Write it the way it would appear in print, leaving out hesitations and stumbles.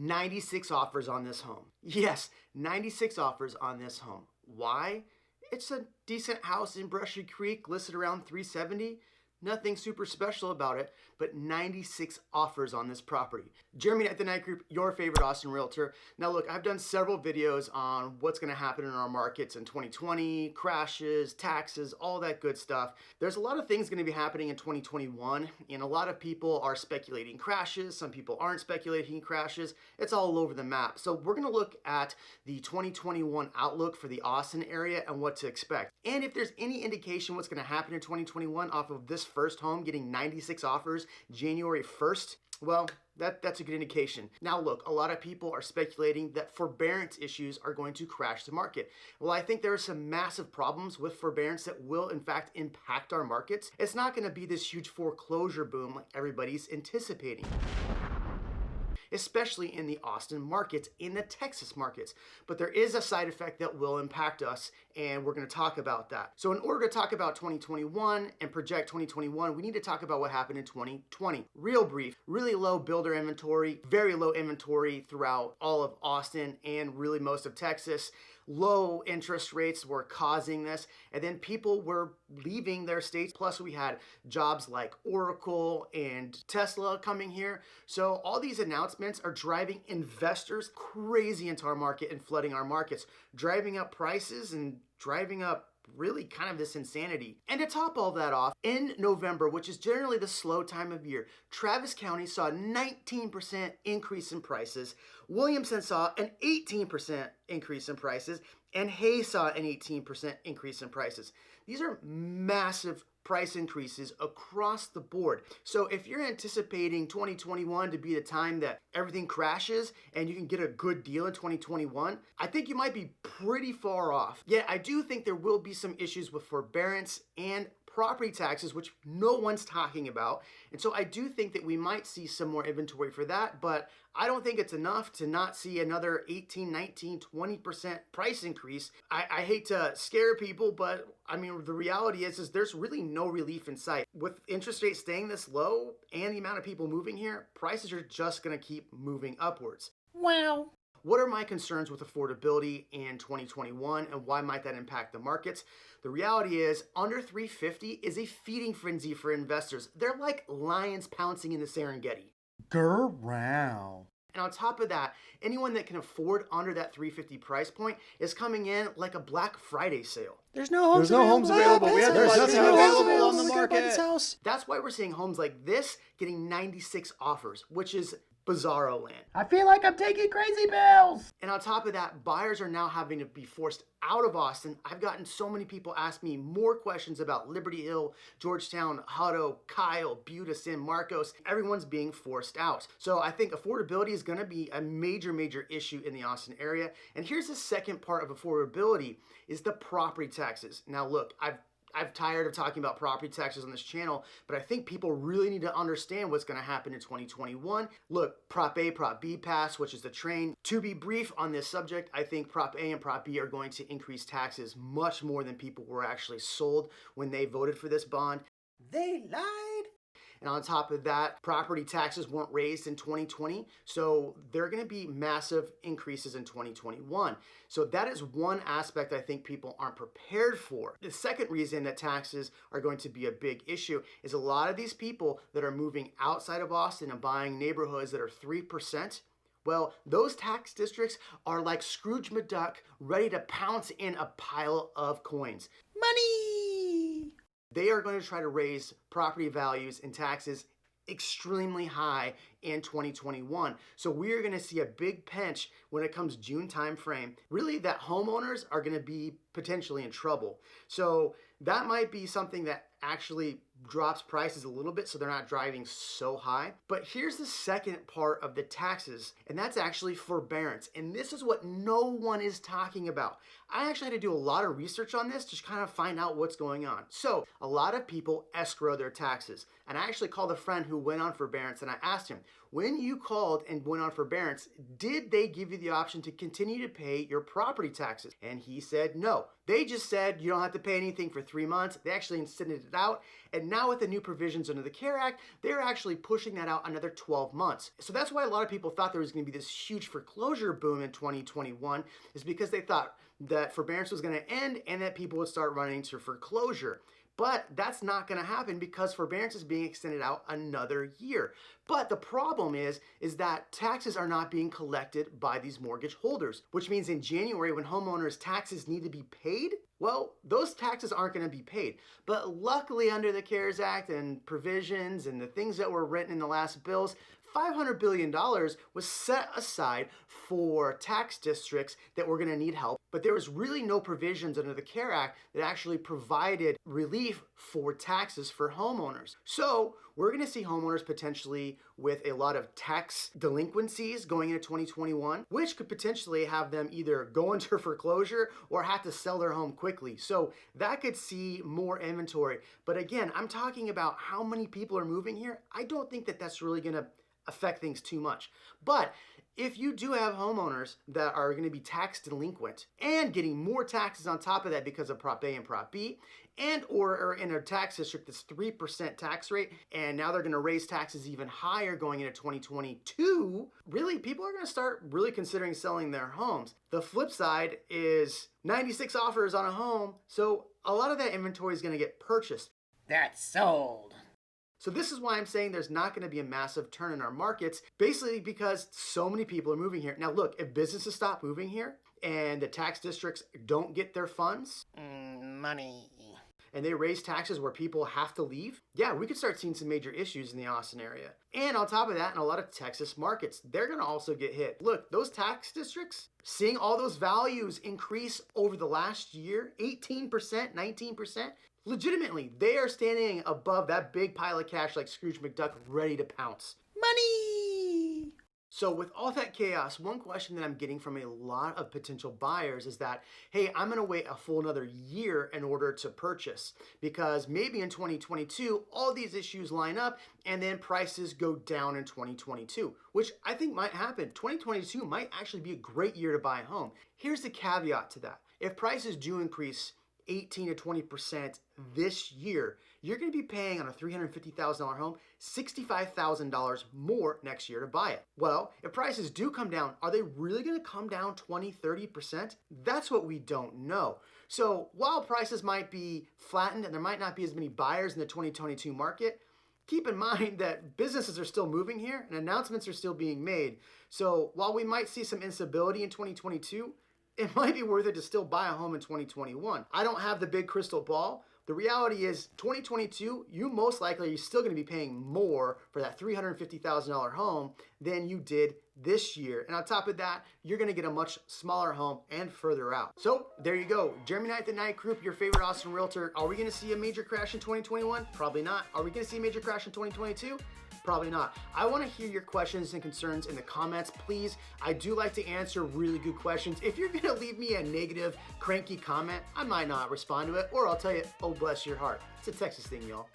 96 offers on this home. Yes, 96 offers on this home. Why? It's a decent house in Brushy Creek, listed around 370. Nothing super special about it, but 96 offers on this property. Jeremy at the Night Group, your favorite Austin realtor. Now look, I've done several videos on what's gonna happen in our markets in 2020, crashes, taxes, all that good stuff. There's a lot of things gonna be happening in 2021, and a lot of people are speculating crashes. Some people aren't speculating crashes. It's all over the map. So we're gonna look at the 2021 outlook for the Austin area and what to expect. And if there's any indication what's gonna happen in 2021 off of this first home getting 96 offers January 1st, well, that's a good indication. Now look, a lot of people are speculating that forbearance issues are going to crash the market. Well, I think there are some massive problems with forbearance that will in fact impact our markets. It's not going to be this huge foreclosure boom like everybody's anticipating, especially in the Austin markets, in the Texas markets. But there is a side effect that will impact us, and we're gonna talk about that. So in order to talk about 2021 and project 2021, we need to talk about what happened in 2020. Real brief, really low builder inventory, very low inventory throughout all of Austin and really most of Texas. Low interest rates were causing this, and then people were leaving their states. Plus we had jobs like Oracle and Tesla coming here. So all these announcements are driving investors crazy into our market and flooding our markets, driving up prices and driving up really kind of this insanity. And to top all that off, in November, which is generally the slow time of year, Travis County saw a 19% increase in prices, Williamson saw an 18% increase in prices, and Hayes saw an 18% increase in prices. These are massive price increases across the board. So if you're anticipating 2021 to be the time that everything crashes and you can get a good deal in 2021, I think you might be pretty far off. Yet I do think there will be some issues with forbearance and property taxes, which no one's talking about. And so I do think that we might see some more inventory for that, but I don't think it's enough to not see another 18, 19, 20% price increase. I hate to scare people, but I mean, the reality is there's really no relief in sight. With interest rates staying this low and the amount of people moving here, prices are just gonna keep moving upwards. Wow. What are my concerns with affordability in 2021 and why might that impact the markets? The reality is under 350 is a feeding frenzy for investors. They're like lions pouncing in the Serengeti. Growl. And on top of that, anyone that can afford under that 350 price point is coming in like a Black Friday sale. There's no homes available. There's nothing available on the market. That's why we're seeing homes like this getting 96 offers, which is bizarro land. I feel like I'm taking crazy pills. And on top of that, buyers are now having to be forced out of Austin. I've gotten so many people ask me more questions about Liberty Hill, Georgetown, Hutto, Kyle, Buda, San Marcos. Everyone's being forced out. So I think affordability is gonna be a major issue in the Austin area. And here's the second part of affordability is the property taxes. Now look, I'm tired of talking about property taxes on this channel, but I think people really need to understand what's gonna happen in 2021. Look, Prop A, Prop B passed, which is the train. To be brief on this subject, I think Prop A and Prop B are going to increase taxes much more than people were actually sold when they voted for this bond. They lied. And on top of that, property taxes weren't raised in 2020, so there are gonna be massive increases in 2021. So that is one aspect I think people aren't prepared for. The second reason that taxes are going to be a big issue is a lot of these people that are moving outside of Austin and buying neighborhoods that are 3%, well, those tax districts are like Scrooge McDuck ready to pounce in a pile of coins. Money! They are going to try to raise property values and taxes extremely high in 2021. So we are going to see a big pinch when it comes June timeframe. Really, that homeowners are going to be potentially in trouble. So that might be something that actually drops prices a little bit so they're not driving so high. But here's the second part of the taxes, and that's actually forbearance. And this is what no one is talking about. I actually had to do a lot of research on this to kind of find out what's going on. So a lot of people escrow their taxes. And I actually called a friend who went on forbearance and I asked him, when you called and went on forbearance, did they give you the option to continue to pay your property taxes? And he said no. They just said you don't have to pay anything for 3 months. They actually extended it out. And now with the new provisions under the CARE Act, they're actually pushing that out another 12 months. So that's why a lot of people thought there was going to be this huge foreclosure boom in 2021, is because they thought that forbearance was going to end and that people would start running to foreclosure. But that's not going to happen because forbearance is being extended out another year. But the problem is that taxes are not being collected by these mortgage holders, which means in January when homeowners' taxes need to be paid, well, those taxes aren't going to be paid. But luckily under the CARES Act and provisions and the things that were written in the last bills, $500 billion was set aside for tax districts that were going to need help, but there was really no provisions under the CARE Act that actually provided relief for taxes for homeowners. So we're going to see homeowners potentially with a lot of tax delinquencies going into 2021, which could potentially have them either go into foreclosure or have to sell their home quickly. So that could see more inventory. But again, I'm talking about how many people are moving here. I don't think that that's really going to affect things too much. But if you do have homeowners that are going to be tax delinquent and getting more taxes on top of that because of Prop A and Prop B, and or are in a tax district that's 3% tax rate, and now they're going to raise taxes even higher going into 2022, really people are going to start really considering selling their homes. The flip side is 96 offers on a home, so a lot of that inventory is going to get purchased. That's sold. So this is why I'm saying there's not going to be a massive turn in our markets, basically because so many people are moving here. Now look, if businesses stop moving here and the tax districts don't get their funds, Money. and they raise taxes where people have to leave, yeah, we could start seeing some major issues in the Austin area. And on top of that, in a lot of Texas markets, they're going to also get hit. Look, those tax districts, seeing all those values increase over the last year, 18%, 19%, legitimately, they are standing above that big pile of cash like Scrooge McDuck, ready to pounce. Money. So with all that chaos, one question that I'm getting from a lot of potential buyers is that, hey, I'm going to wait a full another year in order to purchase because maybe in 2022, all these issues line up and then prices go down in 2022, which I think might happen. 2022 might actually be a great year to buy a home. Here's the caveat to that. If prices do increase 18 to 20% this year, you're going to be paying on a $350,000 home $65,000 more next year to buy it. Well, if prices do come down, are they really going to come down 20, 30%? That's what we don't know. So while prices might be flattened and there might not be as many buyers in the 2022 market, keep in mind that businesses are still moving here and announcements are still being made. So while we might see some instability in 2022, it might be worth it to still buy a home in 2021. I don't have the big crystal ball. The reality is 2022, you most likely are still going to be paying more for that $350,000 home than you did this year. And on top of that, you're going to get a much smaller home and further out. So there you go. Jeremy Knight, the Knight Group, your favorite Austin realtor. Are we going to see a major crash in 2021? Probably not. Are we going to see a major crash in 2022? Probably not. I want to hear your questions and concerns in the comments, please. I do like to answer really good questions. If you're going to leave me a negative, cranky comment, I might not respond to it, or I'll tell you, oh, bless your heart. It's a Texas thing, y'all.